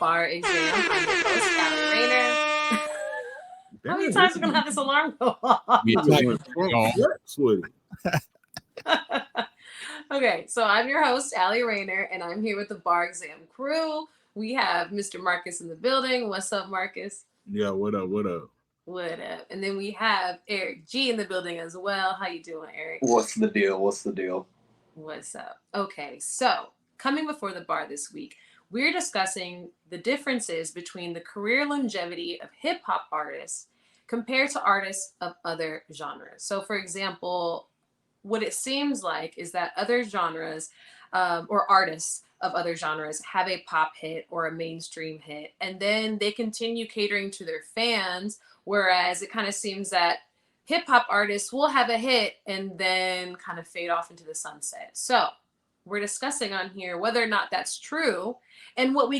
Bar Exam. I'm your host, Allie Rayner. How many times are we gonna have this alarm go off? Yeah, with it. Okay, so I'm your host, Allie Rayner, and I'm here with the Bar Exam crew. We have Mr. Marcus in the building. What's up, Marcus? Yeah, what up? What up? And then we have Eric G in the building as well. How you doing, Eric? What's the deal? What's up? Okay, so coming before the bar this week, we're discussing the differences between the career longevity of hip-hop artists compared to artists of other genres. So, for example, what it seems like is that other genres or artists of other genres have a pop hit or a mainstream hit, and then they continue catering to their fans, whereas it kind of seems that hip-hop artists will have a hit and then kind of fade off into the sunset. So we're discussing on here whether or not that's true and what we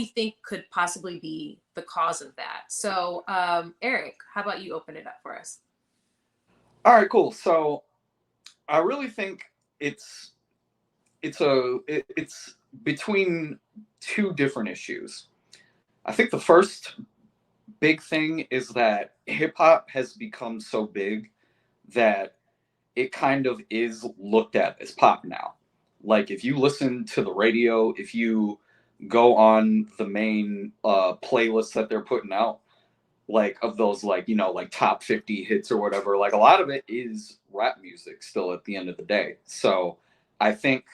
think could possibly be the cause of that. So Eric, how about you open it up for us? All right, cool. So I really think it's between two different issues. I think the first big thing is that hip hop has become so big that it kind of is looked at as pop now. Like if you listen to the radio, if you go on the main playlists that they're putting out, like of those like top 50 hits or whatever, like a lot of it is rap music still at the end of the day. So I think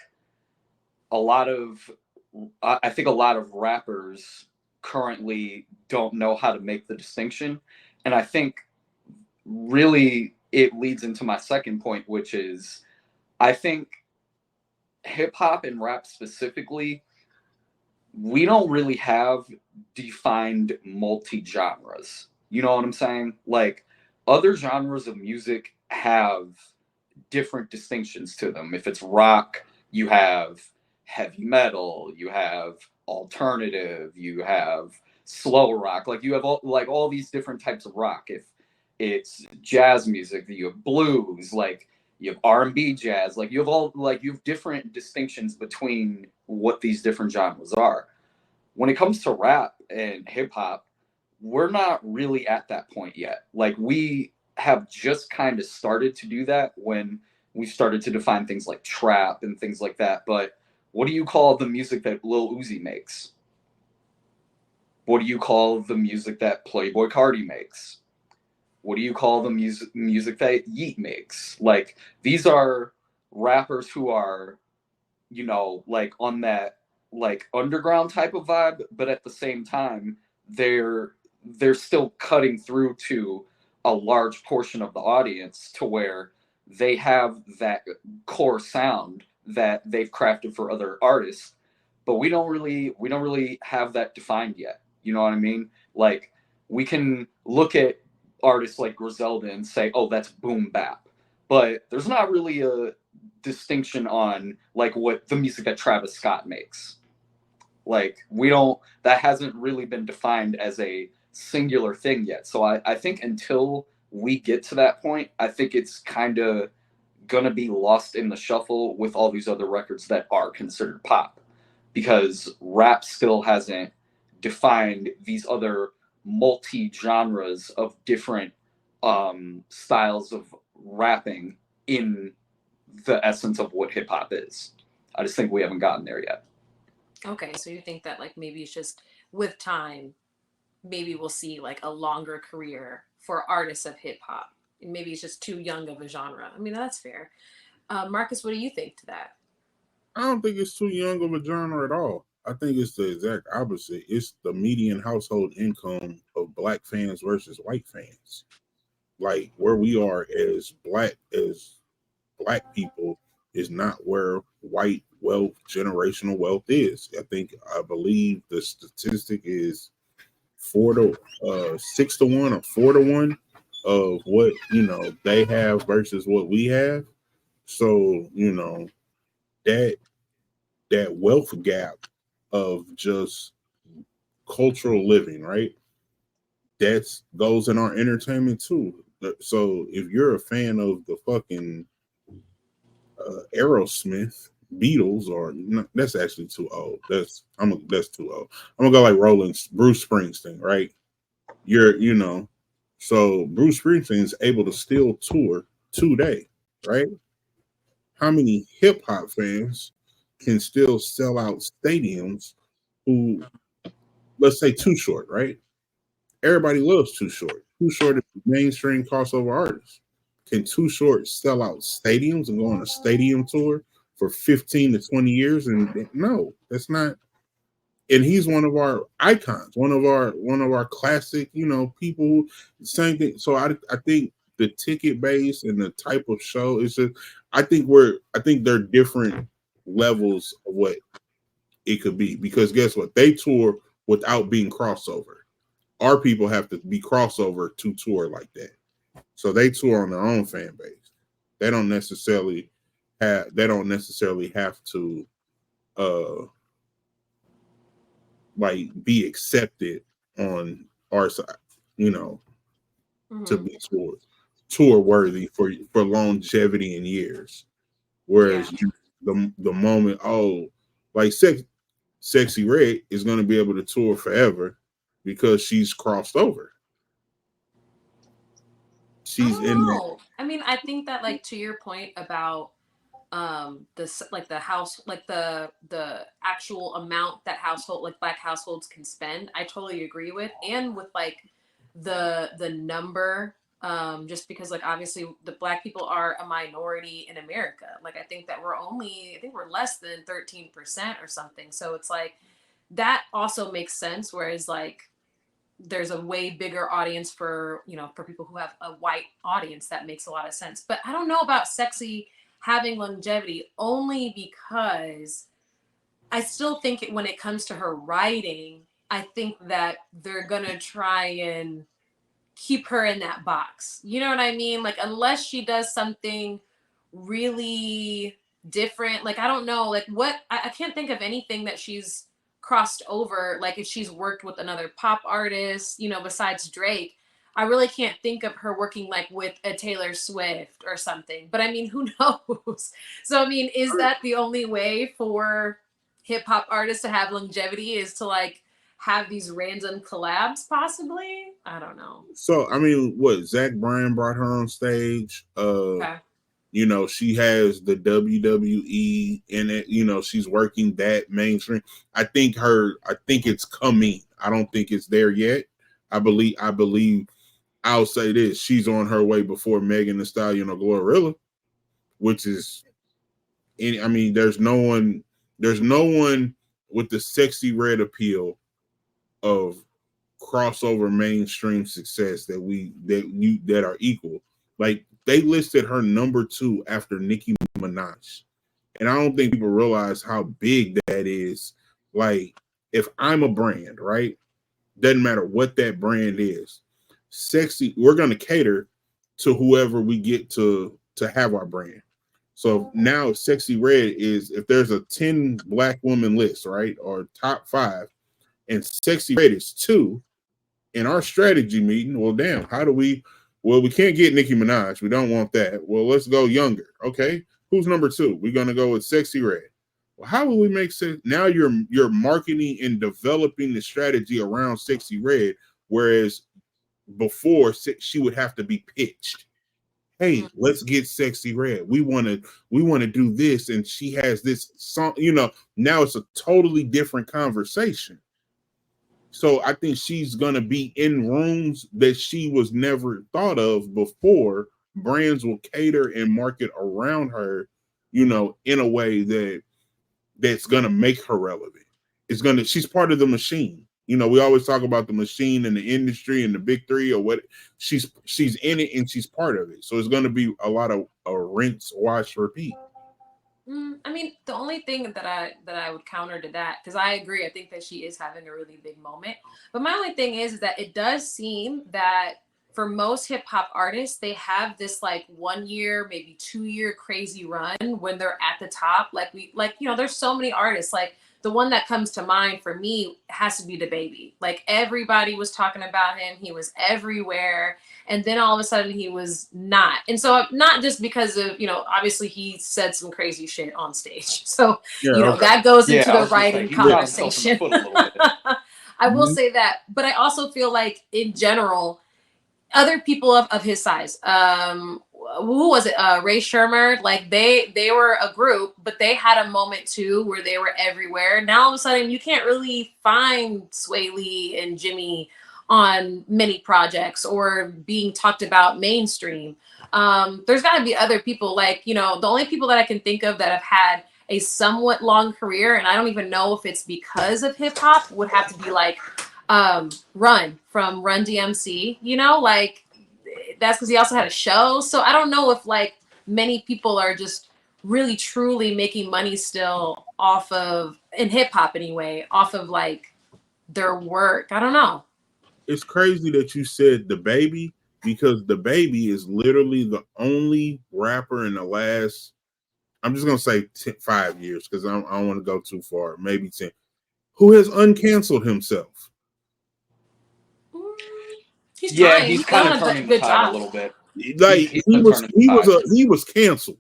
a lot of rappers currently don't know how to make the distinction, and I think really it leads into my second point, which is I think hip hop and rap specifically, we don't really have defined multi-genres. You know what I'm saying? Like other genres of music have different distinctions to them. If it's rock, you have heavy metal, you have alternative, you have slow rock, like you have all these different types of rock. If it's jazz music, you have blues, like you have R&B, jazz, like you have different distinctions between what these different genres are. When it comes to rap and hip hop, we're not really at that point yet. Like we have just kind of started to do that when we started to define things like trap and things like that. But what do you call the music that Lil Uzi makes? What do you call the music that Playboi Carti makes? What do you call the music that Yeat makes? Like these are rappers who are, like on that like underground type of vibe, but at the same time, they're still cutting through to a large portion of the audience to where they have that core sound that they've crafted for other artists, but we don't really have that defined yet. You know what I mean? Like we can look at artists like Griselda and say, oh, that's boom bap, but there's not really a distinction on like what the music that Travis Scott makes. Like that hasn't really been defined as a singular thing yet. So I think until we get to that point, I think it's kind of gonna be lost in the shuffle with all these other records that are considered pop, because rap still hasn't defined these other multi-genres of different styles of rapping in the essence of what hip-hop is. I just think we haven't gotten there yet. Okay, so you think that like maybe it's just with time, maybe we'll see like a longer career for artists of hip hop. Maybe it's just too young of a genre. I mean, that's fair. Marcus, what do you think to that? I don't think it's too young of a genre at all. I think it's the exact opposite. It's the median household income of black fans versus white fans. Like where we are as black people is not where white wealth, generational wealth is. I believe the statistic is 6 to 1 or 4 to 1 of what they have versus what we have. So that wealth gap of just cultural living, right? That goes in our entertainment too. So if you're a fan of the fucking Aerosmith, Beatles or no, that's actually too old. That's too old. I'm gonna go like Bruce Springsteen, right? You know, so Bruce Springsteen is able to still tour today, right? How many hip hop fans can still sell out stadiums who, let's say, Too Short, right? Everybody loves Too Short. Too Short is a mainstream crossover artist. Can Too Short sell out stadiums and go on a stadium tour for 15 to 20 years? And no, that's not. And he's one of our icons, one of our classic, people who same thing. So I think the ticket base and the type of show is just I think they're different levels of what it could be, because guess what? They tour without being crossover. Our people have to be crossover to tour like that. So they tour on their own fan base. They don't necessarily have to uh like be accepted on our side, to Mhm. be tour worthy for longevity in years. Yeah. Whereas the moment, like Sexy Red is going to be able to tour forever because she's crossed over. I She's don't in that. know. I mean, I think that like to your point about this like the house like the actual amount that household like black households can spend, I totally agree with. And with like the number, just because like obviously the black people are a minority in America. Like I think we're less than 13% or something. So it's like that also makes sense. Whereas like there's a way bigger audience for for people who have a white audience. That makes a lot of sense. But I don't know about Sexy having longevity, only because I still think when it comes to her writing, I think that they're gonna try and keep her in that box. You know what I mean? Like unless she does something really different. Like I don't know, like what I can't think of anything that she's crossed over. Like if she's worked with another pop artist, besides Drake. I really can't think of her working like with a Taylor Swift or something. But I mean, who knows? So I mean, is that the only way for hip hop artists to have longevity, is to like have these random collabs possibly? I don't know. So I mean, what Zach Bryan brought her on stage. Okay. She has the WWE in it. She's working that mainstream. I think it's coming. I don't think it's there yet. I believe I'll say this. She's on her way before Megan Thee Stallion or Glorilla, which is I mean, there's no one with the Sexy Red appeal of crossover mainstream success that are equal. Like they listed her number 2 after Nicki Minaj. And I don't think people realize how big that is. Like, if I'm a brand, right? Doesn't matter what that brand is. Sexy, we're gonna cater to whoever we get to have our brand. So now Sexy Red is, if there's a 10 black woman list, right? Or top 5, and Sexy Red is 2, in our strategy meeting, well, damn, we can't get Nicki Minaj. We don't want that. Well, let's go younger. Okay. Who's number 2? We're going to go with Sexy Red. Well, how will we make sense? Now you're marketing and developing the strategy around Sexy Red, whereas before she would have to be pitched. Hey, let's get Sexy Red. We want to do this, and she has this song. Now it's a totally different conversation. So I think she's gonna be in rooms that she was never thought of before. Brands will cater and market around her, in a way that's gonna make her relevant. She's part of the machine. We always talk about the machine and the industry and the big three, or what. She's in it and she's part of it. So it's gonna be a lot of a rinse, wash, repeat. I mean, the only thing that I would counter to that, because I agree, I think that she is having a really big moment. But my only thing is that it does seem that for most hip hop artists, they have this like 1 year, maybe 2 year crazy run when they're at the top. Like there's so many artists like the one that comes to mind for me has to be DaBaby. Like everybody was talking about him. He was everywhere. And then all of a sudden he was not. And so not just because of, obviously he said some crazy shit on stage. So, Yeah, that goes into I the was gonna say, writing he shot himself in the conversation. foot a little bit. I will Mhm. say that. But I also feel like in general, other people of his size, who was it? Ray Shermer. Like they were a group, but they had a moment too where they were everywhere. Now all of a sudden you can't really find Sway Lee and Jimmy on many projects or being talked about mainstream. There's got to be other people, like, the only people that I can think of that have had a somewhat long career, and I don't even know if it's because of hip hop, would have to be like Run from Run DMC, like that's because he also had a show. So I don't know if like many people are just really truly making money still off of, in hip hop anyway, off of like their work. I don't know. It's crazy that you said DaBaby, because DaBaby is literally the only rapper in the last, I'm just gonna say 5 years, because I don't want to go too far, maybe 10, who has uncanceled himself. He's Yeah, trying. he's He's kind done of a turning the good tide a job. little bit. Like He's been turning the tide. he was canceled.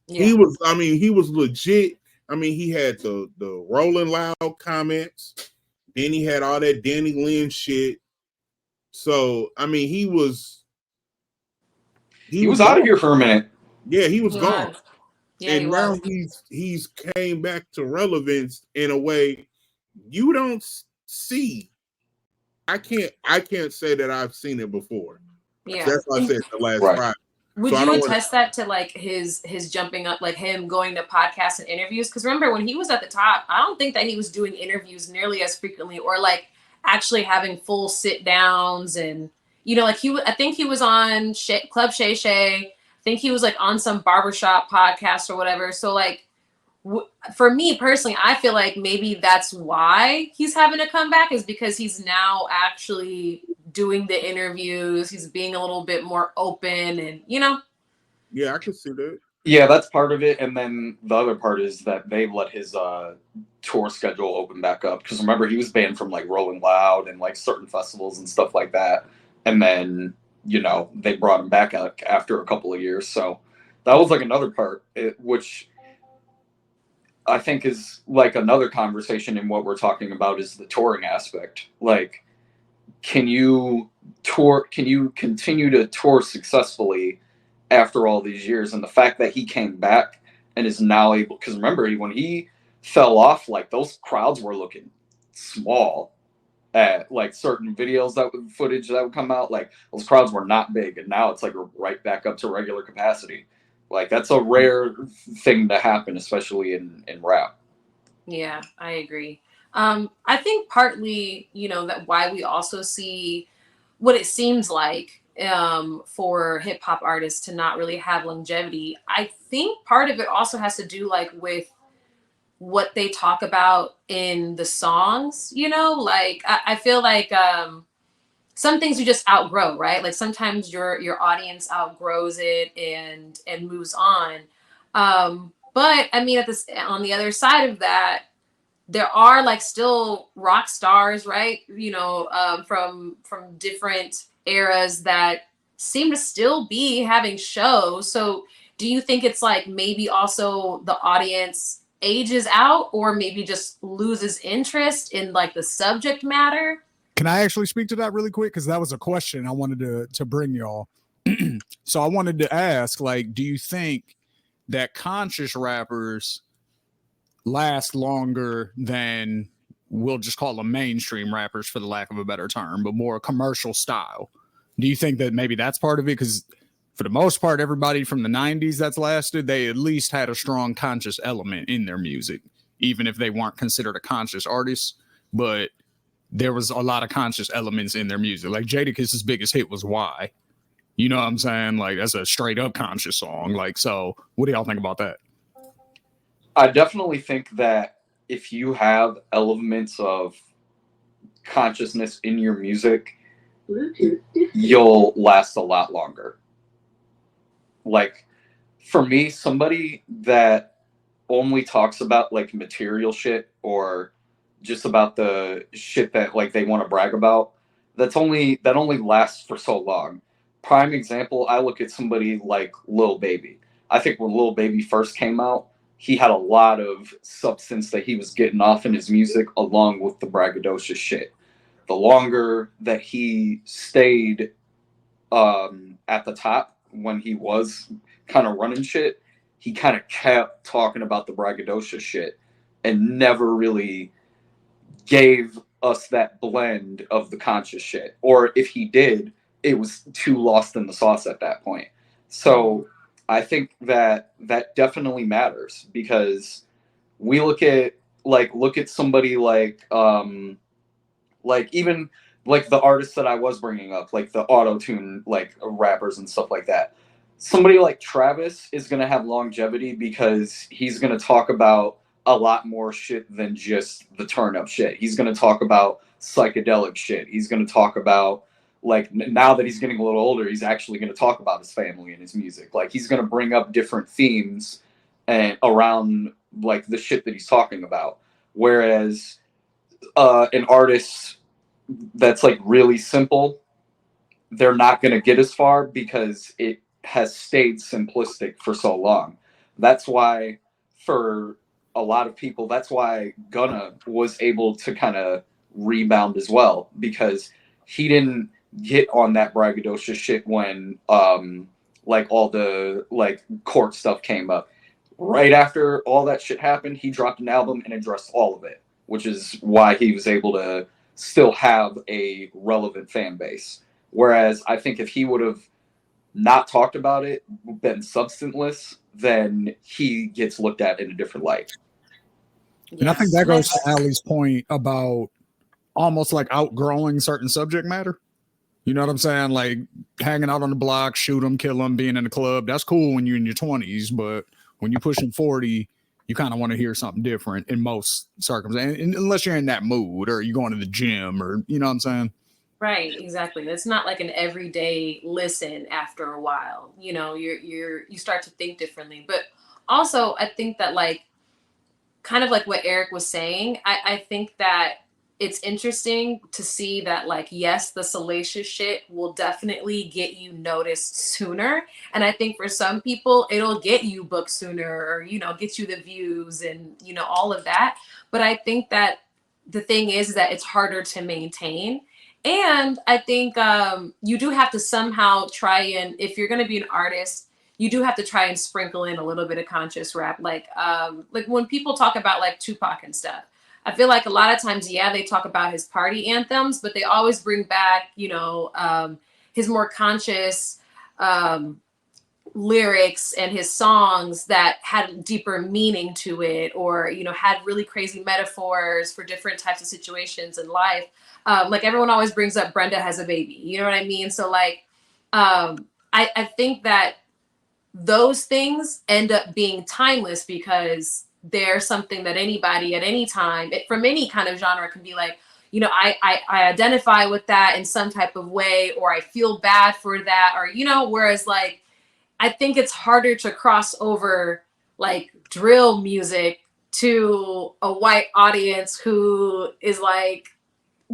Yeah. He was legit. I mean, he had the Rolling Loud comments, then he had all that Danny Lynn shit. So I mean, he was was out gone. of here for a minute. Yeah, he was He gone. was. Yeah, he And now was. he's came back to relevance in a way you don't see. I can't say that I've seen it before. Yeah. That's why I said the last Right. 5. Would So I you don't wanna- attest that to like his jumping up, like him going to podcasts and interviews? Because remember when he was at the top, I don't think that he was doing interviews nearly as frequently, or like actually having full sit downs, and like I think he was on Club Shay Shay. I think he was like on some barbershop podcast or whatever. So like for me personally, I feel like maybe that's why he's having to come back, is because he's now actually doing the interviews. He's being a little bit more open, and Yeah, I can see that. Yeah, that's part of it. And then the other part is that they let his tour schedule open back up. Because remember, he was banned from like Rolling Loud and like certain festivals and stuff like that. And then, they brought him back out after a couple of years. So that was like another part, which I think is like another conversation in what we're talking about, is the touring aspect. Like, can you continue to tour successfully after all these years? And the fact that he came back and is now able, because remember, when he fell off, like those crowds were looking small at like certain videos, footage that would come out, like those crowds were not big, and now it's like right back up to regular capacity. Like that's a rare thing to happen, especially in rap. Yeah, I agree. I think partly, that why we also see what it seems like for hip hop artists to not really have longevity. I think part of it also has to do like with what they talk about in the songs. Like I feel like some things you just outgrow, right? Like sometimes your audience outgrows it and moves on. But I mean, on the other side of that, there are like still rock stars, right? From different eras that seem to still be having shows. So do you think it's like maybe also the audience ages out, or maybe just loses interest in like the subject matter? Can I actually speak to that really quick? Because that was a question I wanted to bring y'all. So I wanted to ask, like, do you think that conscious rappers last longer than, we'll just call them mainstream rappers for the lack of a better term, but more commercial style? Do you think that maybe that's part of it? Because for the most part, everybody from the 90s that's lasted, they at least had a strong conscious element in their music, even if they weren't considered a conscious artist. But there was a lot of conscious elements in their music. Like Jadakiss' biggest hit was Why. You know what I'm saying? Like that's a straight up conscious song. Like, so what do y'all think about that? I definitely think that if you have elements of consciousness in your music, you'll last a lot longer. Like for me, somebody that only talks about like material shit or just about the shit that like they want to brag about, that only lasts for so long. Prime example, I look at somebody like Lil Baby. I think when Lil Baby first came out, he had a lot of substance that he was getting off in his music along with the braggadocious shit. The longer that he stayed at the top when he was kind of running shit, he kind of kept talking about the braggadocious shit and never really gave us that blend of the conscious shit. Or if he did, it was too lost in the sauce at that point. So I think that that definitely matters, because we look at somebody like even like the artists that I was bringing up, like the auto tune like rappers and stuff like that. Somebody like Travis is gonna have longevity because he's gonna talk about a lot more shit than just the turn up shit. He's gonna talk about psychedelic shit. He's gonna talk about like now that he's getting a little older, he's actually gonna talk about his family and his music. Like he's gonna bring up different themes and around like the shit that he's talking about. Whereas an artist that's like really simple, they're not going to get as far because it has stayed simplistic for so long. That's why for a lot of people, that's why Gunna was able to kind of rebound as well, because he didn't get on that braggadocious shit when like all the like court stuff came up. Right after all that shit happened, he dropped an album and addressed all of it, which is why he was able to still have a relevant fan base. Whereas I think if he would have not talked about it, been substanceless, then he gets looked at in a different light. And I think Yes. that goes to Allie's point about almost like outgrowing certain subject matter. You know what I'm saying? Like hanging out on the block, shoot them, kill them, being in the club. That's cool when you're in your 20s, but when you're pushing 40, you kind of want to hear something different in most circumstances, unless you're in that mood or you're going to the gym or, you know what I'm saying? Right, exactly. It's not like an everyday listen after a while. You know, you start to think differently. But also I think that like kind of like what Eric was saying, I think that it's interesting to see that like yes, the salacious shit will definitely get you noticed sooner. And I think for some people it'll get you booked sooner, or you know, get you the views and you know all of that. But I think that the thing is that it's harder to maintain. And I think you do have to somehow try, and if you're going to be an artist, you do have to try and sprinkle in a little bit of conscious rap. Like when people talk about like Tupac and stuff, I feel like a lot of times, yeah, they talk about his party anthems, but they always bring back, you know, his more conscious um, lyrics and his songs that had deeper meaning to it, or you know, had really crazy metaphors for different types of situations in life. Like everyone always brings up Brenda Has a Baby, you know what I mean? So like I think that those things end up being timeless because they're something that anybody at any time from any kind of genre can be like, you know, I identify with that in some type of way, or I feel bad for that, or you know, whereas like I think it's harder to cross over like drill music to a white audience who is like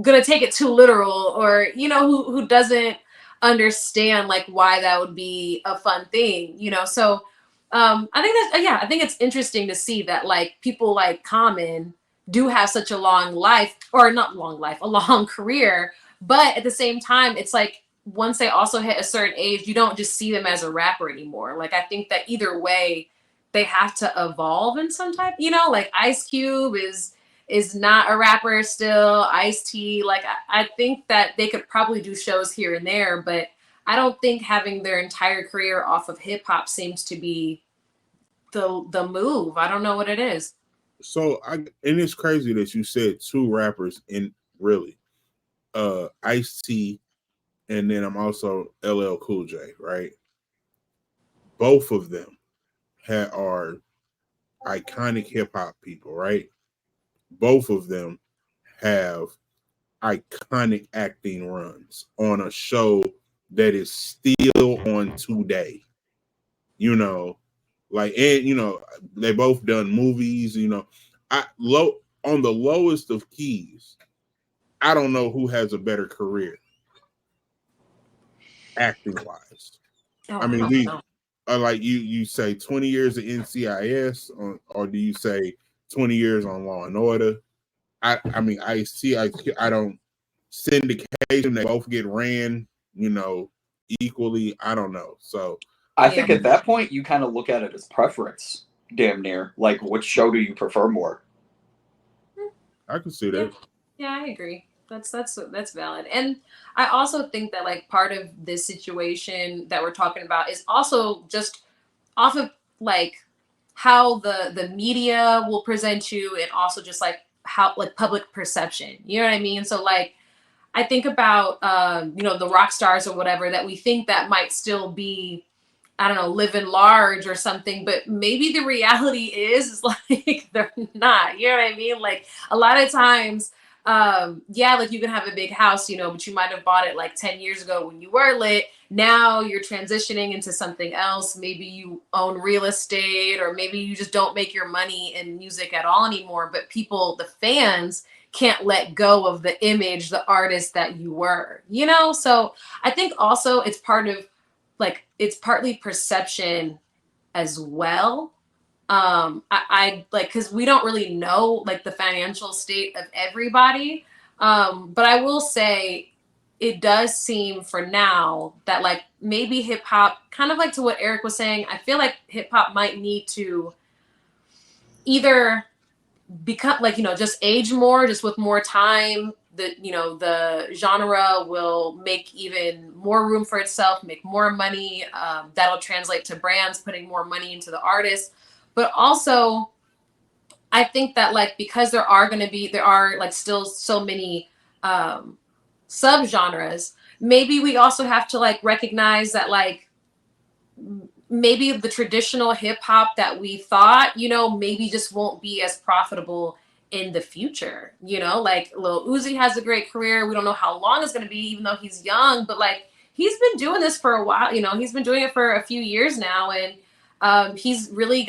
gonna take it too literal, or you know, who doesn't understand like why that would be a fun thing, you know. So I think that's yeah, I think it's interesting to see that like people like Common do have such a long life, or not long life, a long career, but at the same time it's like once they also hit a certain age, you don't just see them as a rapper anymore. Like I think that either way they have to evolve in some type, you know, like Ice Cube is not a rapper still. Ice-T, like I think that they could probably do shows here and there, but I don't think having their entire career off of hip hop seems to be the move. I don't know what it is. So and it's crazy that you said two rappers in really Ice-T, and then I'm also LL Cool J, right? Both of them are iconic hip hop people, right? Both of them have iconic acting runs on a show that is still on today. You know, Like, and you know, they both done movies. You know, on the lowest of keys. I don't know who has a better career, acting wise. Oh, I I mean, don't know. like you say 20 years of NCIS, or do you say 20 years on Law and Order? I mean, I don't syndication. They both get ran, you know, equally. I don't know. So I think Yeah. at that point you kind of look at it as preference, damn near. Like, which show do you prefer more? I can see that. Yeah, I agree. That's valid. And I also think that like part of this situation that we're talking about is also just off of like how the media will present you, and also just like how like public perception. You know what I mean? So like I think about you know, the rock stars or whatever that we think that might still be, I don't know, living large or something, but maybe the reality is like they're not. You know what I mean? Like a lot of times, yeah, like you can have a big house, you know, but you might have bought it like 10 years ago when you were lit. Now you're transitioning into something else. Maybe you own real estate, or maybe you just don't make your money in music at all anymore. But people, the fans, can't let go of the image, the artist that you were, you know? So I think also it's part of like, it's partly perception as well. I like, because we don't really know like the financial state of everybody. But I will say it does seem for now that like maybe hip hop, kind of like to what Eric was saying, I feel like hip hop might need to either become like, you know, just age more, just with more time. The, you know, the genre will make even more room for itself, make more money. That'll translate to brands putting more money into the artist. But also I think that like, because there are like still so many subgenres, maybe we also have to like recognize that like maybe the traditional hip hop that we thought, you know, maybe just won't be as profitable in the future. You know, like Lil Uzi has a great career. We don't know how long it's going to be, even though he's young, but like he's been doing this for a while. You know, he's been doing it for a few years now, and he's really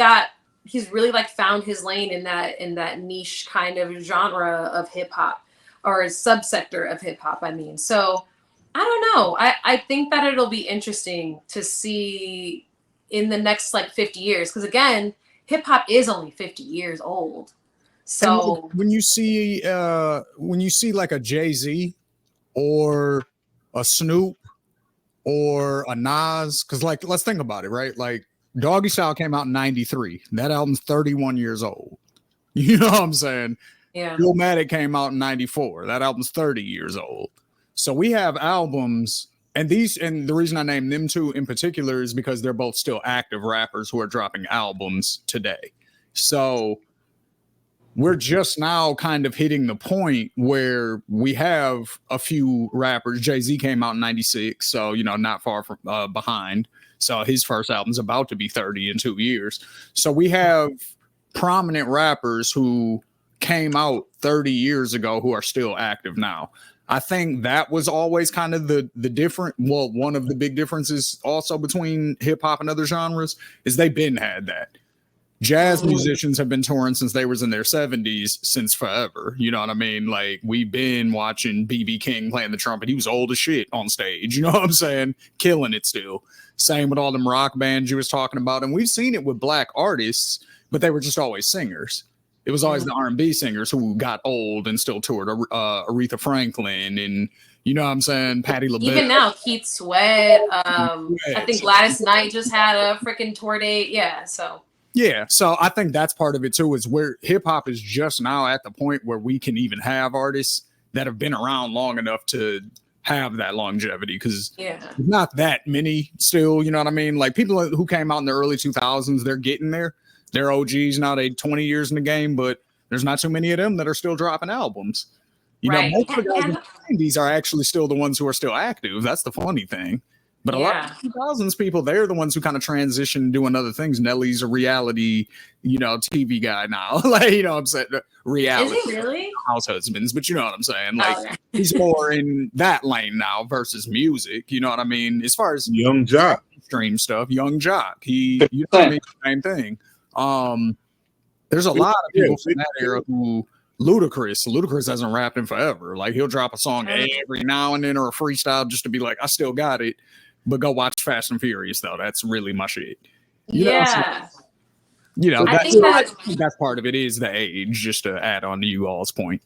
like found his lane in that niche kind of genre of hip hop, or a subsector of hip hop. I mean, so I don't know. I think that it'll be interesting to see in the next like 50 years, because again, hip hop is only 50 years old. So And when you see like a Jay-Z or a Snoop or a Nas, because like let's think about it, right? Like Doggy Style came out in 93. That album's 31 years old. You know what I'm saying? yeah. Illmatic came out in 94. That album's 30 years old. So we have albums, and the reason I name them two in particular is because they're both still active rappers who are dropping albums today. So we're just now kind of hitting the point where we have a few rappers. Jay-Z came out in 96, so, you know, not far from behind. So his first album's about to be 30 in 2 years. So we have prominent rappers who came out 30 years ago who are still active now. I think that was always kind of the different. Well, one of the big differences also between hip hop and other genres is they've been had that. Jazz musicians have been touring since they was in their 70s, since forever. You know what I mean? Like, we've been watching B.B. King playing the trumpet. He was old as shit on stage. You know what I'm saying? Killing it still. Same with all them rock bands you was talking about. And we've seen it with black artists, but they were just always singers. It was always the R&B singers who got old and still toured. Aretha Franklin and, you know what I'm saying, Patti LaBelle. Even now, Keith Sweat. I think Gladys Knight just had a freaking tour date. Yeah, so. Yeah, so I think that's part of it too, is where hip hop is just now at the point where we can even have artists that have been around long enough to have that longevity, because not that many still, you know what I mean? Like people who came out in the early 2000s, they're getting there. They're OGs now, they 20 years in the game, but there's not too many of them that are still dropping albums. You know, most of the guys in the 90s are actually still the ones who are still active. That's the funny thing. But a lot of Yeah. 2000s people, they're the ones who kind of transition doing other things. Nelly's a reality, TV guy now. Like, what I'm saying? Is Reality he really? house husbands, but you know what I'm saying? Like, Oh, yeah. he's more in that lane now versus music. You know what I mean? As far as Young Jock. stream stuff, Young Jock, he, same thing. There's a lot of people from that era who Ludacris hasn't rapped in forever. Like, he'll drop a song every now and then or a freestyle just to be like, I still got it. But go watch Fast and Furious though. That's really my shit. Yeah. I think that's part of it is the age, just to add on to you all's point.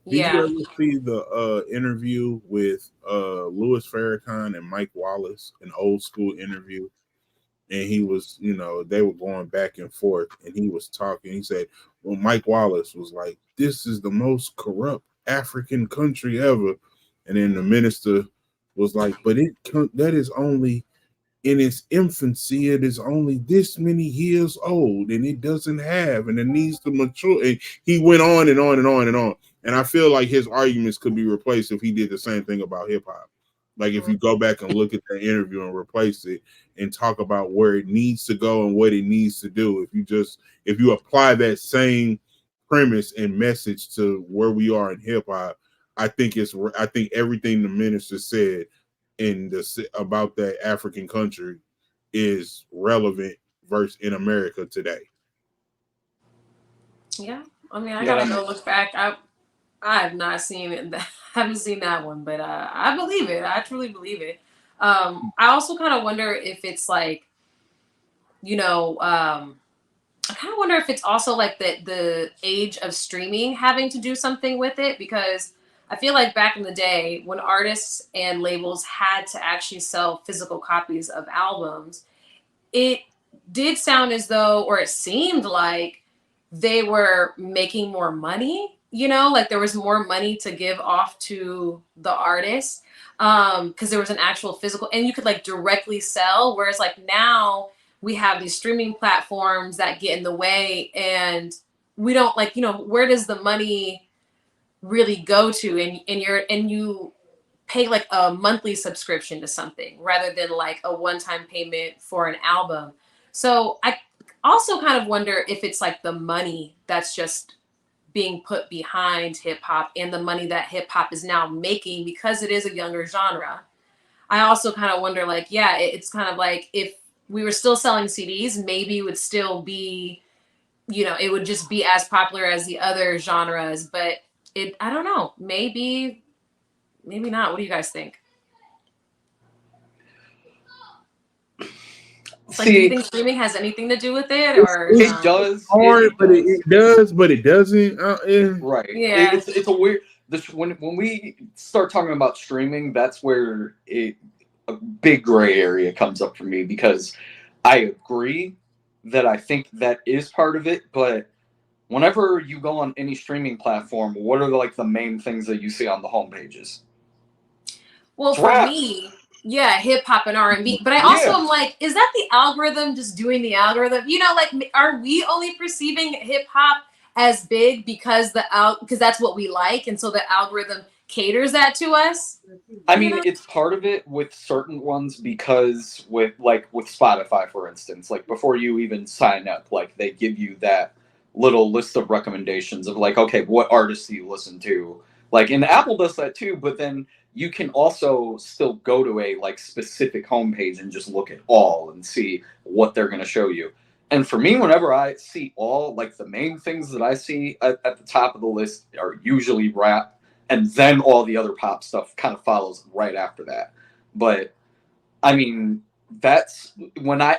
Yeah. Did you ever see the interview with Louis Farrakhan and Mike Wallace, an old school interview? And he was, they were going back and forth, and he was talking. He said, well, Mike Wallace was like, this is the most corrupt African country ever. And then the minister was like, but that is only in its infancy. It is only this many years old, and it doesn't have, and it needs to mature. And he went on and on and on and on. And I feel like his arguments could be replaced if he did the same thing about hip hop. Like, if you go back and look at the interview and replace it and talk about where it needs to go and what it needs to do, if you apply that same premise and message to where we are in hip hop, I think everything the minister said about that African country is relevant in America today. Yeah. I mean, I gotta go look back. I have not seen it. Haven't seen that one, but I believe it. I truly believe it. I also kind of wonder if it's like, I kind of wonder if it's also like the age of streaming having to do something with it, because I feel like back in the day when artists and labels had to actually sell physical copies of albums, it did sound as though, or it seemed like they were making more money, like there was more money to give off to the artist, because there was an actual physical, and you could like directly sell. Whereas like now we have these streaming platforms that get in the way, and we don't where does the money really go to? And you pay like a monthly subscription to something rather than like a one-time payment for an album. So I also kind of wonder if it's like the money that's just being put behind hip hop and the money that hip hop is now making because it is a younger genre. I also kind of wonder, like, it's kind of like if we were still selling CDs, maybe it would still be, it would just be as popular as the other genres. But I don't know, maybe not. What do you guys think? Like, do you think streaming has anything to do with it, or it does? It does, but it doesn't. Right. Yeah. It's a weird. When we start talking about streaming, that's where a big gray area comes up for me, because I agree that I think that is part of it, but whenever you go on any streaming platform, what are the main things that you see on the home pages? Well, for me, hip hop and R&B. But I also am like, is that the algorithm just doing the algorithm? Are we only perceiving hip hop as big because that's what we like, and so the algorithm caters that to us? I mean, it's part of it with certain ones, because with Spotify, for instance, like before you even sign up, like they give you that little list of recommendations of like, okay, what artists do you listen to? Like, and Apple does that too, but then you can also still go to a specific homepage and just look at all and see what they're going to show you. And for me, whenever I see all, the main things that I see at the top of the list are usually rap, and then all the other pop stuff kind of follows right after that. But I mean,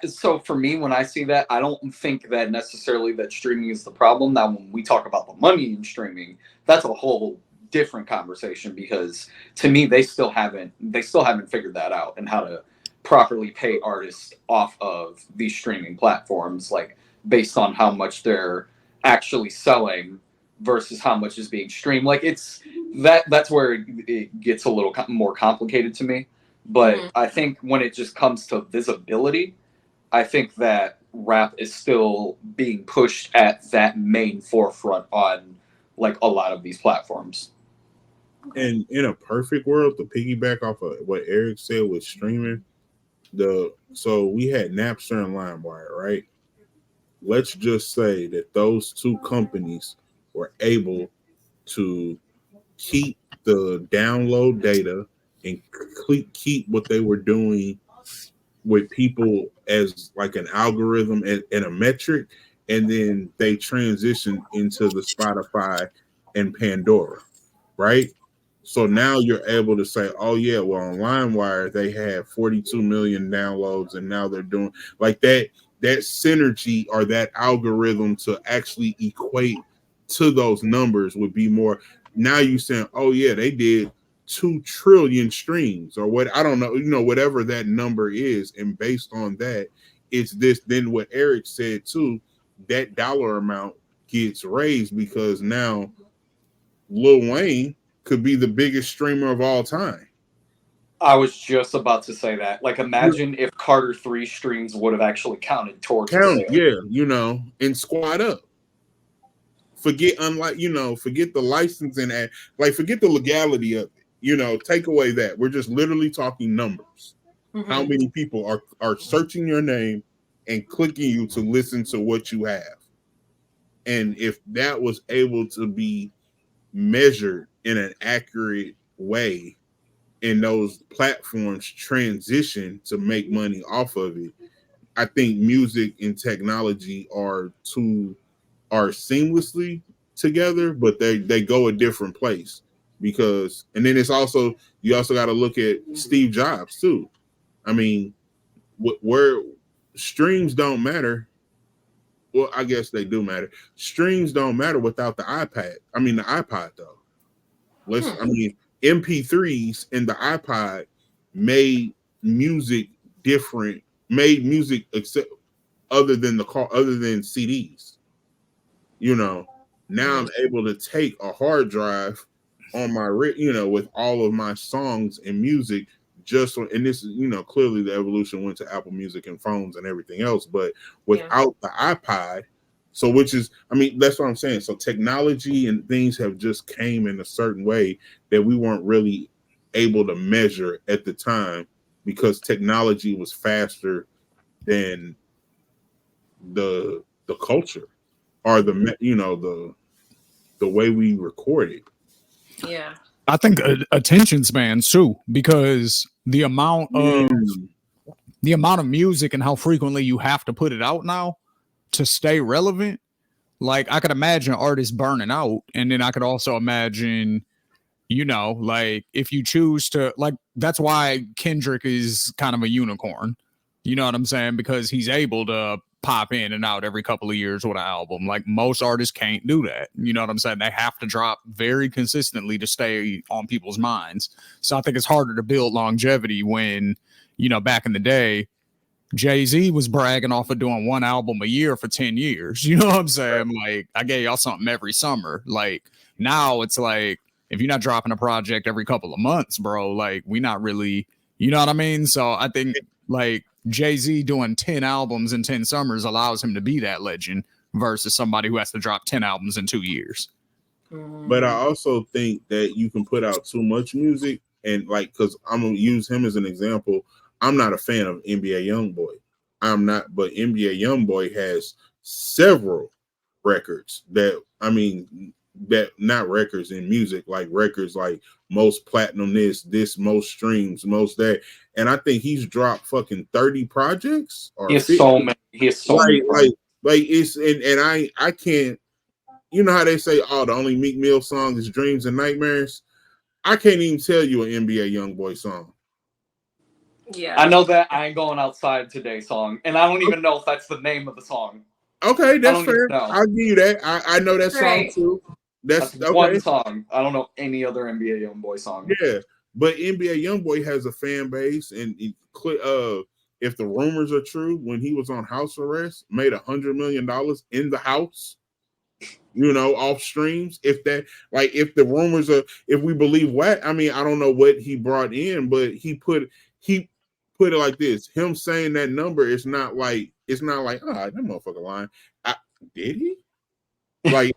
so for me, when I see that, I don't think that necessarily that streaming is the problem. Now, when we talk about the money in streaming, that's a whole different conversation, because to me, they still haven't figured that out, and how to properly pay artists off of these streaming platforms, based on how much they're actually selling versus how much is being streamed. That's where it gets a little more complicated to me. But I think when it just comes to visibility, I think that rap is still being pushed at that main forefront on a lot of these platforms. And in a perfect world, to piggyback off of what Eric said with streaming, So we had Napster and LimeWire, right? Let's just say that those two companies were able to keep the download data and keep what they were doing with people as like an algorithm and a metric, and then they transitioned into the Spotify and Pandora, right? So now you're able to say, oh yeah, well on LimeWire they had 42 million downloads, and now they're doing like that. That synergy or that algorithm to actually equate to those numbers would be more. Now you saying, oh yeah, they did 2 trillion streams or what, I don't know, whatever that number is, and based on that, it's this. Then what Eric said too, that dollar amount gets raised because now Lil Wayne could be the biggest streamer of all time. I was just about to say that. Like, imagine if Carter 3 streams would have actually counted towards the sale. Yeah, and squad up. Forget forget the licensing and forget the legality of it. Take away that. We're just literally talking numbers. Mm-hmm. How many people are searching your name and clicking you to listen to what you have? And if that was able to be measured in an accurate way, and those platforms transition to make money off of it, I think music and technology are seamlessly together, but they go a different place. Because, and then it's also, you also got to look at Steve Jobs too. I mean, where streams don't matter. Well, I guess they do matter. Streams don't matter without the iPad. I mean, the iPod though. MP3s and the iPod made music different. Made music except other than CDs. Now I'm able to take a hard drive on my, with all of my songs and music. And this is, clearly the evolution went to Apple Music and phones and everything else, but without the iPod, that's what I'm saying. So technology and things have just came in a certain way that we weren't really able to measure at the time, because technology was faster than the culture or the way we recorded. Yeah. I think attention spans too, because the amount of music and how frequently you have to put it out now to stay relevant. Like, I could imagine artists burning out, and then I could also imagine, if you choose to, that's why Kendrick is kind of a unicorn. You know what I'm saying? Because he's able to pop in and out every couple of years with an album. Like, most artists can't do that. You know what I'm saying? They have to drop very consistently to stay on people's minds. So I think it's harder to build longevity when, back in the day, Jay-Z was bragging off of doing one album a year for 10 years. You know what I'm saying? Like, I gave y'all something every summer. Like, now it's like, if you're not dropping a project every couple of months, bro, like, we not really, you know what I mean? So I think, like, Jay-Z doing 10 albums in 10 summers allows him to be that legend versus somebody who has to drop 10 albums in 2 years. But I also think that you can put out too much music, and because I'm going to use him as an example. I'm not a fan of NBA Youngboy. But NBA Youngboy has several records that not records in music, like records like most platinum this, most streams, most that. And I think he's dropped fucking 30 projects. He has so many. It's, and I can't, you know how they say, oh, the only Meek Mill song is Dreams and Nightmares? I can't even tell you an NBA Youngboy song. Yeah, I know that I Ain't Going Outside Today song, and I don't even know if that's the name of the song. Okay, that's fair. I'll give you that. I know that song too. That's okay. One song. I don't know any other NBA Youngboy song. Yeah, but NBA Youngboy has a fan base, and if the rumors are true, when he was on house arrest, made $100 million in the house. Off streams. If the rumors are, if we believe what, I don't know what he brought in, but he put it like this. Him saying that number is not like, that motherfucker lying. Did he? Like,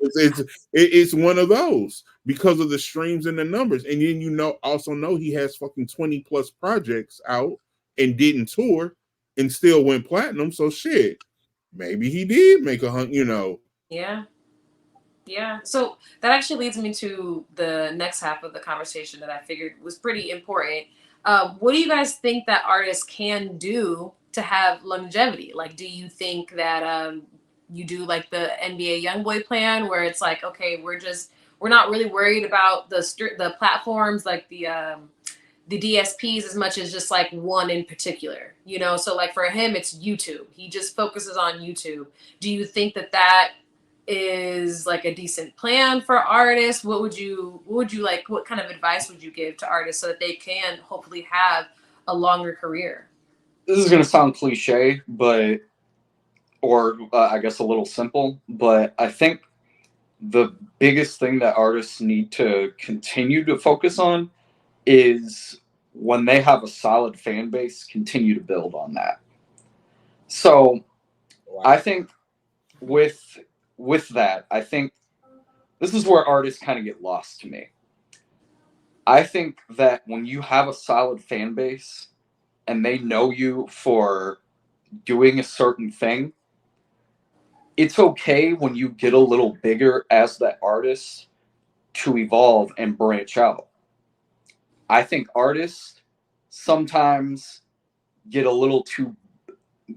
it's one of those because of the streams and the numbers. And then also know he has fucking 20 plus projects out and didn't tour and still went platinum. So shit, maybe he did make Yeah. Yeah. So that actually leads me to the next half of the conversation that I figured was pretty important. What do you guys think that artists can do to have longevity? Like, do you think that you do like the NBA YoungBoy plan, where it's like, okay, we're not really worried about the platforms like the DSPs as much as just like one in particular, you know? So like for him, it's YouTube. He just focuses on YouTube. Do you think that is like a decent plan for artists? What would you like, what kind of advice would you give to artists so that they can hopefully have a longer career? This is going to sound cliche, or I guess a little simple, but I think the biggest thing that artists need to continue to focus on is when they have a solid fan base, continue to build on that. So I think with that, I think this is where artists kind of get lost to me. I think that when you have a solid fan base and they know you for doing a certain thing, it's okay when you get a little bigger as that artist to evolve and branch out. I think artists sometimes get a little too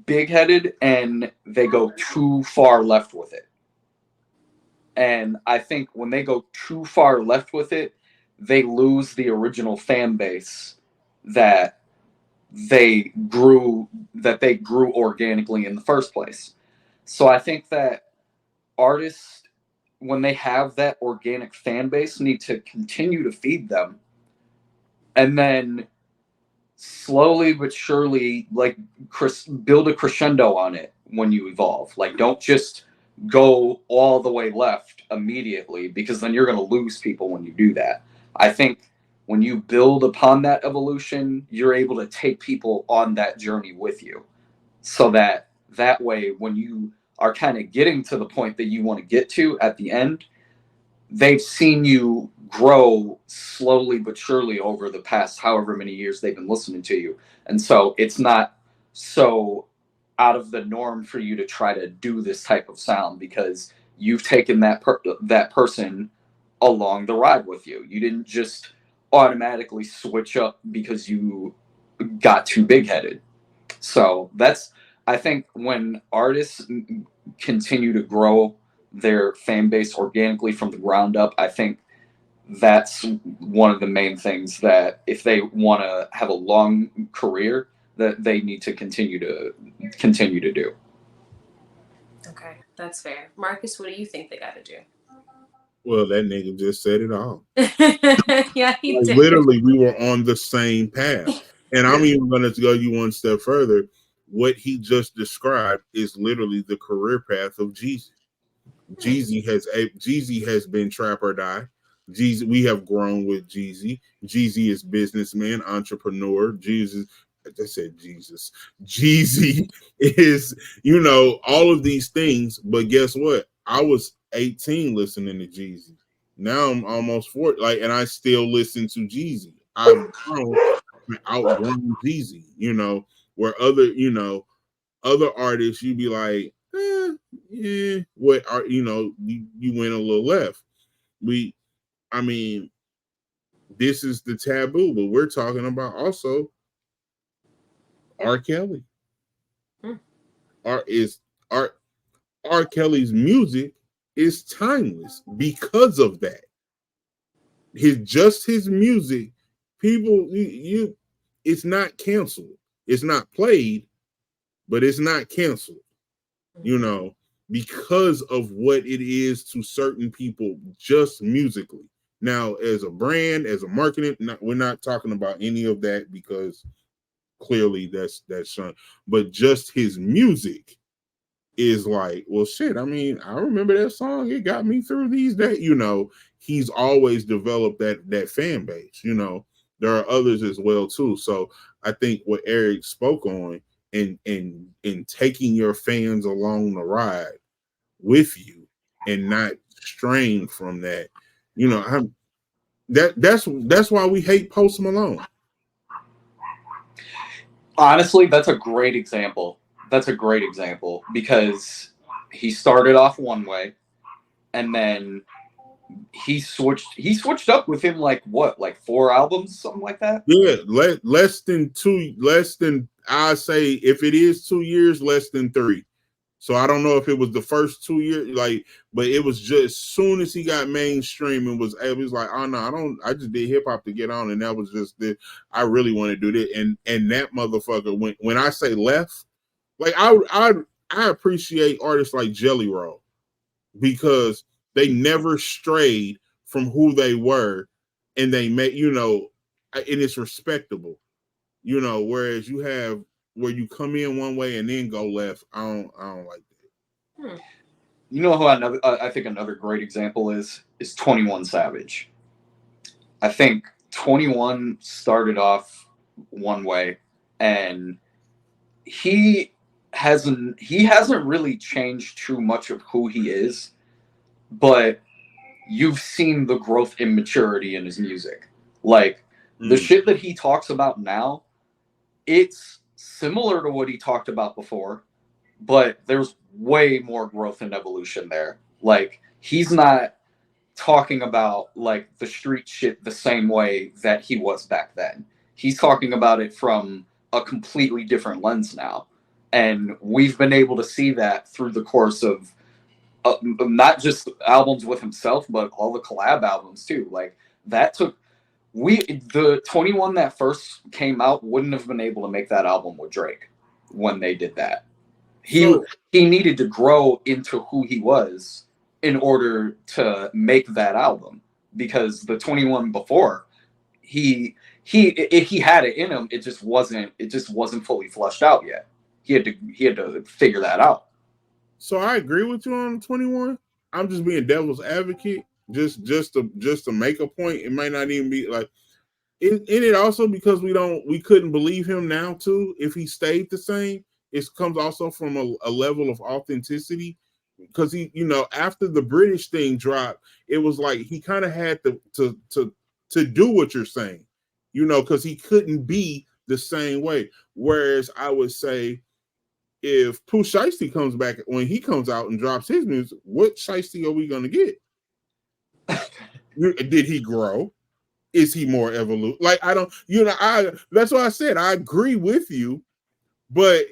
big-headed and they go too far left with it. And I think when they go too far left with it, they lose the original fan base that they grew organically in the first place. So I think that artists, when they have that organic fan base, need to continue to feed them, and then slowly but surely, like, build a crescendo on it when you evolve. Like, don't just go all the way left immediately, because then you're going to lose people when you do that. I think when you build upon that evolution, you're able to take people on that journey with you, so that way, when you are kind of getting to the point that you want to get to at the end, they've seen you grow slowly but surely over the past however many years they've been listening to you. And so it's not so out of the norm for you to try to do this type of sound, because you've taken that person along the ride with you. You didn't just automatically switch up because you got too big-headed. So I think when artists continue to grow their fan base organically from the ground up, I think that's one of the main things that, if they want to have a long career, that they need to continue to do. Okay, that's fair. Marcus, what do you think they got to do? Well, that nigga just said it all. Yeah, he Like, did. literally, we were on the same path. And I'm even going to go you one step further. What he just described is literally the career path of Jeezy. Jeezy has been trap or die. Jeezy, we have grown with Jeezy. Jeezy is businessman, entrepreneur. Jeezy is, all of these things. But guess what? I was 18 listening to Jeezy. Now I'm almost 40, and I still listen to Jeezy. I've outgrown Jeezy, where other artists, you'd be like, what are, you went a little left. This is the taboo, but we're talking about also R. Kelly. R. Kelly's music is timeless because of that. His music, people, it's not canceled. It's not played, but it's not canceled, because of what it is to certain people, just musically. Now, as a brand, as a marketing, we're not talking about any of that, because clearly that's shown. But just his music is like, well, shit. I mean, I remember that song. It got me through these days. He's always developed that fan base. There are others as well too. So I think what Eric spoke on, and taking your fans along the ride with you and not straying from that. That's why we hate Post Malone. Honestly, that's a great example. That's a great example because he started off one way and then he switched up within like what, like 4 albums, something like that. Yeah, less than two, less than I say if it is 2 years, less than 3. So I don't know if it was the first 2 years, like, but it was just soon as he got mainstream and it was like, oh no, I just did hip hop to get on, and that was just the I really want to do that, and that motherfucker when I say left, like I appreciate artists like Jelly Roll because they never strayed from who they were, and they made and it's respectable, whereas you have where you come in one way and then go left. I don't like that. You know who I think another great example is 21 Savage. I think 21 started off one way, and he hasn't really changed too much of who he is, but you've seen the growth in maturity in his music. Like the shit that he talks about now, it's similar to what he talked about before, but there's way more growth and evolution there. Like he's not talking about like the street shit the same way that he was back then. He's talking about it from a completely different lens now. And we've been able to see that through the course of not just albums with himself, but all the collab albums too. Like that took the 21 that first came out wouldn't have been able to make that album with Drake when they did that. He needed to grow into who he was in order to make that album, because the 21 before he had it in him, it just wasn't fully fleshed out yet. He had to figure that out. So I agree with you on 21. I'm just being devil's advocate, just to make a point. It might not even be like in it also because we couldn't believe him now too. If he stayed the same, it comes also from a level of authenticity, because he, after the British thing dropped, it was like he kind of had to do what you're saying, because he couldn't be the same way. Whereas I would say, if Pooh Shiesty comes back, when he comes out and drops his music, what Shiesty are we going to get? Did he grow? Is he more evolute? Like, I don't, that's why I said I agree with you, but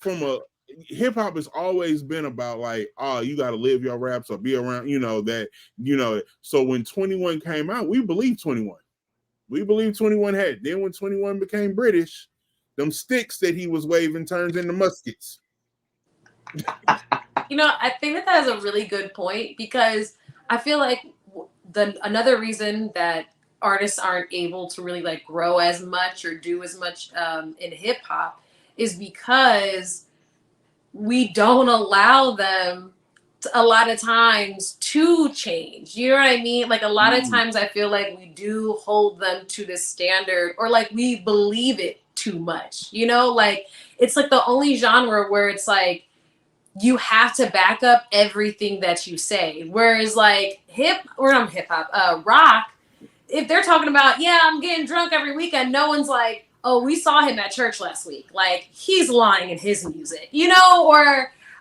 from a hip hop has always been about like, oh, you got to live your raps or be around, So when 21 came out, we believed 21. We believed 21 had. Then when 21 became British, them sticks that he was waving turns into muskets. I think that is a really good point, because I feel like another reason that artists aren't able to really like grow as much or do as much in hip hop is because we don't allow them a lot of times to change. You know what I mean? Like a lot of times I feel like we do hold them to this standard, or like we believe it too much, like it's like the only genre where it's like you have to back up everything that you say. Whereas like rock, if they're talking about, yeah, I'm getting drunk every weekend, no one's like, oh, we saw him at church last week. Like he's lying in his music,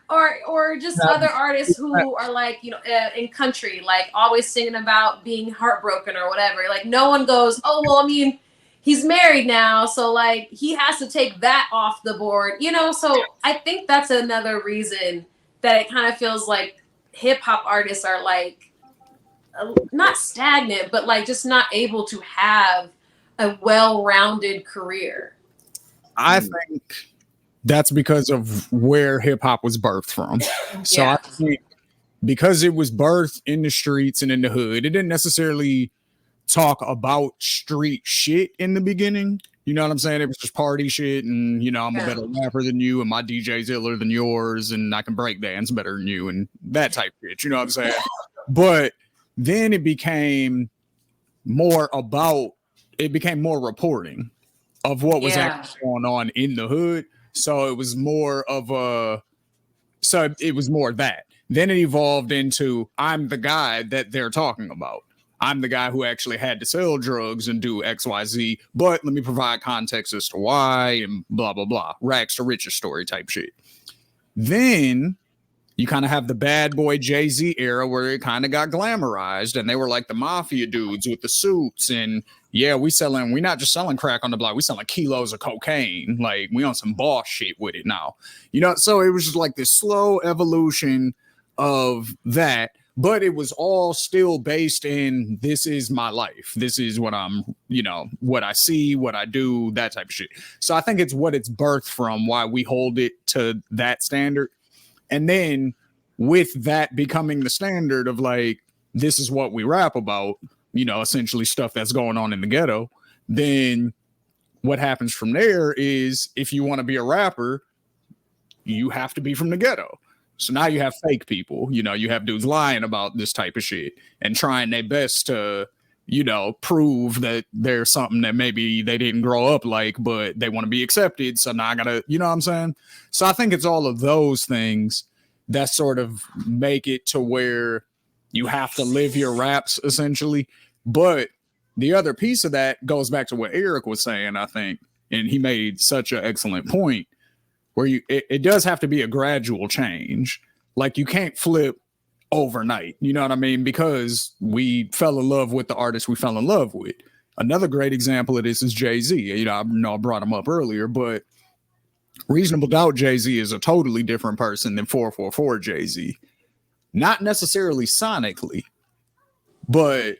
or just other artists who are like, in country, like always singing about being heartbroken or whatever. Like no one goes, oh, well, I mean, he's married now, so like he has to take that off the board, So I think that's another reason that it kind of feels like hip hop artists are like not stagnant, but like just not able to have a well-rounded career. I think that's because of where hip hop was birthed from. So I think because it was birthed in the streets and in the hood, it didn't necessarily talk about street shit in the beginning. You know what I'm saying? It was just party shit, and I'm a better rapper than you, and my DJ's iller than yours, and I can break dance better than you, and that type of shit. You know what I'm saying? But then it became more reporting of what was actually going on in the hood. So it was more of that. Then it evolved into I'm the guy that they're talking about. I'm the guy who actually had to sell drugs and do XYZ, but let me provide context as to why and blah, blah, blah. Rags to riches story type shit. Then you kind of have the bad boy Jay-Z era where it kind of got glamorized and they were like the mafia dudes with the suits and yeah, we're not just selling crack on the block, we selling kilos of cocaine. Like we on some boss shit with it now. You know, so it was just like this slow evolution of that, but it was all still based in this is my life. This is what I'm, you know, what I see, what I do, that type of shit. So I think it's what it's birthed from, why we hold it to that standard. And then with that becoming the standard of like, this is what we rap about, you know, essentially stuff that's going on in the ghetto, then what happens from there is if you want to be a rapper, you have to be from the ghetto. So now you have fake people, you know, you have dudes lying about this type of shit and trying their best to, you know, prove that there's something that maybe they didn't grow up like, but they want to be accepted. So now I gotta, you know what I'm saying? So I think it's all of those things that sort of make it to where you have to live your raps essentially. But the other piece of that goes back to what Eric was saying, I think, and he made such an excellent point where it does have to be a gradual change. Like you can't flip overnight, you know what I mean? Because we fell in love with the artist we fell in love with. Another great example of this is Jay-Z. You know I brought him up earlier, but Reasonable Doubt Jay-Z is a totally different person than 444 Jay-Z. Not necessarily sonically, but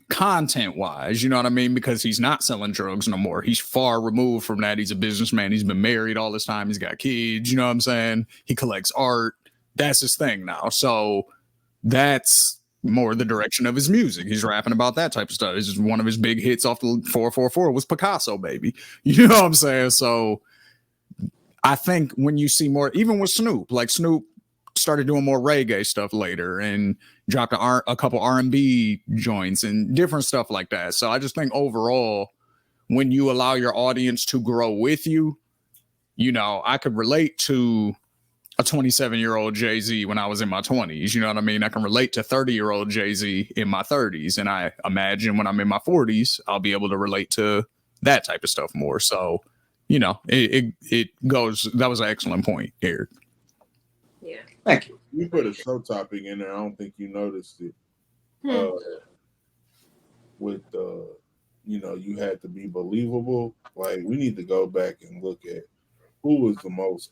content-wise, you know what I mean? Because he's not selling drugs no more. He's far removed from that. He's a businessman. He's been married all this time. He's got kids, you know what I'm saying? He collects art. That's his thing now. So that's more the direction of his music. He's rapping about that type of stuff. This is one of his big hits off the 444 was Picasso, baby. You know what I'm saying? So I think when you see more, even with Snoop, like Snoop started doing more reggae stuff later and dropped a couple R&B joints and different stuff like that. So I just think overall, when you allow your audience to grow with you, you know, I could relate to a 27-year-old Jay-Z when I was in my 20s. You know what I mean? I can relate to 30-year-old Jay-Z in my 30s. And I imagine when I'm in my 40s, I'll be able to relate to that type of stuff more. So, you know, it goes, that was an excellent point, Eric. Yeah. Thank you. You put a show topic in there. I don't think you noticed it. With you know, you had to be believable. Like we need to go back and look at who was the most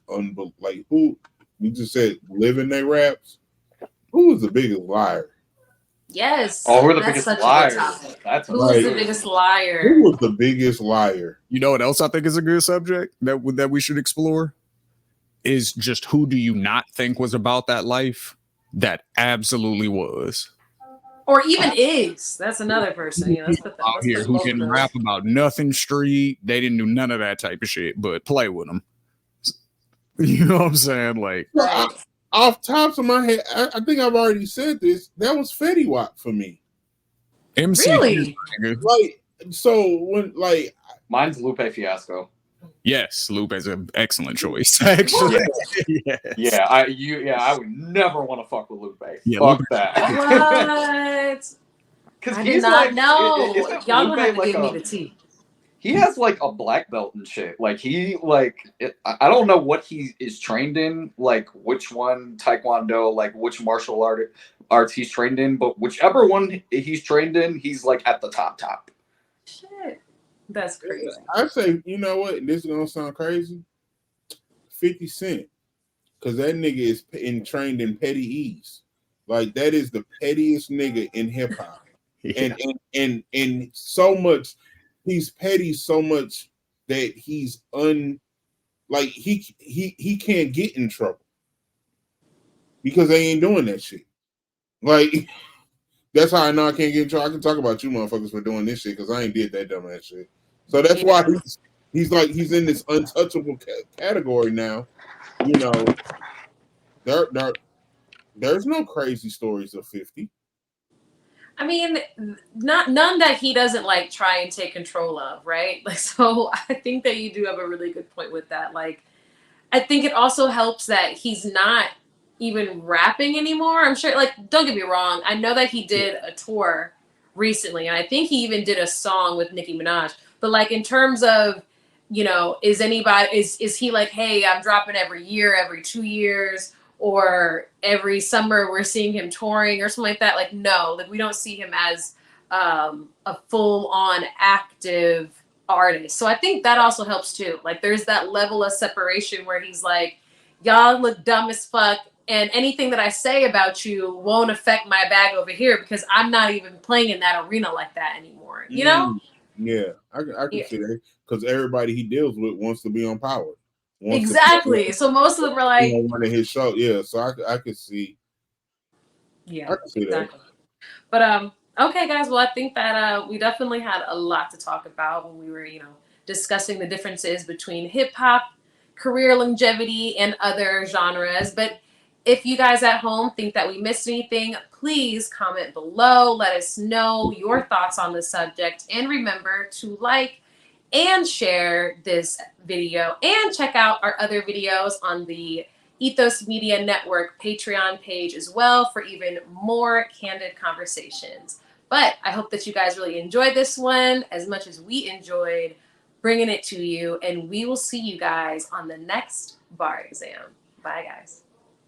like who you just said living their raps. Who was the biggest liar? Yes. Oh, we're the that's biggest such liars. a good topic. That's Who was the Right. biggest liar? Who was the biggest liar? You know what else I think is a good subject that we should explore is just who do you not think was about that life that absolutely was Or even is. That's another person. You know, let's put that out here who didn't rap about nothing street. They didn't do none of that type of shit, but play with them. You know what I'm saying? Like Right. Off tops of my head, I think I've already said this. That was Fetty Wap for me. MC. Really? Like so when like Mine's Lupe Fiasco. Yes, Lupe is an excellent choice. Actually, yes. Yeah, I would never want to fuck with Lupe. Yeah, Fuck Lupe- that. What? Because I did not know. Y'all gonna have to give me the tea. He has like a black belt and shit. Like I don't know what he is trained in, like which one Taekwondo, like which martial arts he's trained in, but whichever one he's trained in, he's like at the top. Shit. That's crazy. I say, you know what? This is gonna sound crazy. 50 Cent, because that nigga is trained in petty ease. Like that is the pettiest nigga in hip hop, Yeah. and so much. He's petty so much that he's like he can't get in trouble because they ain't doing that shit. Like that's how I know I can't get in trouble. I can talk about you motherfuckers for doing this shit because I ain't did that dumbass shit. So that's why he's in this untouchable category now. You know, there's no crazy stories of 50. I mean, none that he doesn't like try and take control of, right? Like, so I think that you do have a really good point with that. Like, I think it also helps that he's not even rapping anymore. I'm sure, like, don't get me wrong. I know that he did a tour recently, and I think he even did a song with Nicki Minaj. But like in terms of, you know, is he like, hey, I'm dropping every year, every 2 years, or every summer we're seeing him touring or something like that? Like, no, like we don't see him as a full-on active artist. So I think that also helps too. Like there's that level of separation where he's like, y'all look dumb as fuck, and anything that I say about you won't affect my bag over here because I'm not even playing in that arena like that anymore. You know? Yeah, I can Yeah. see that because everybody he deals with wants to be on Power. Exactly. So most of them are like, one of his show. Yeah, so I could see. yeah, I can see exactly. But okay, guys. Well, I think that we definitely had a lot to talk about when we were, you know, discussing the differences between hip hop, career longevity, and other genres. But if you guys at home think that we missed anything, please comment below. Let us know your thoughts on the subject, and remember to like and share this video and check out our other videos on the Ethos Media Network Patreon page as well for even more candid conversations. But I hope that you guys really enjoyed this one as much as we enjoyed bringing it to you, and we will see you guys on the next bar exam. Bye, guys.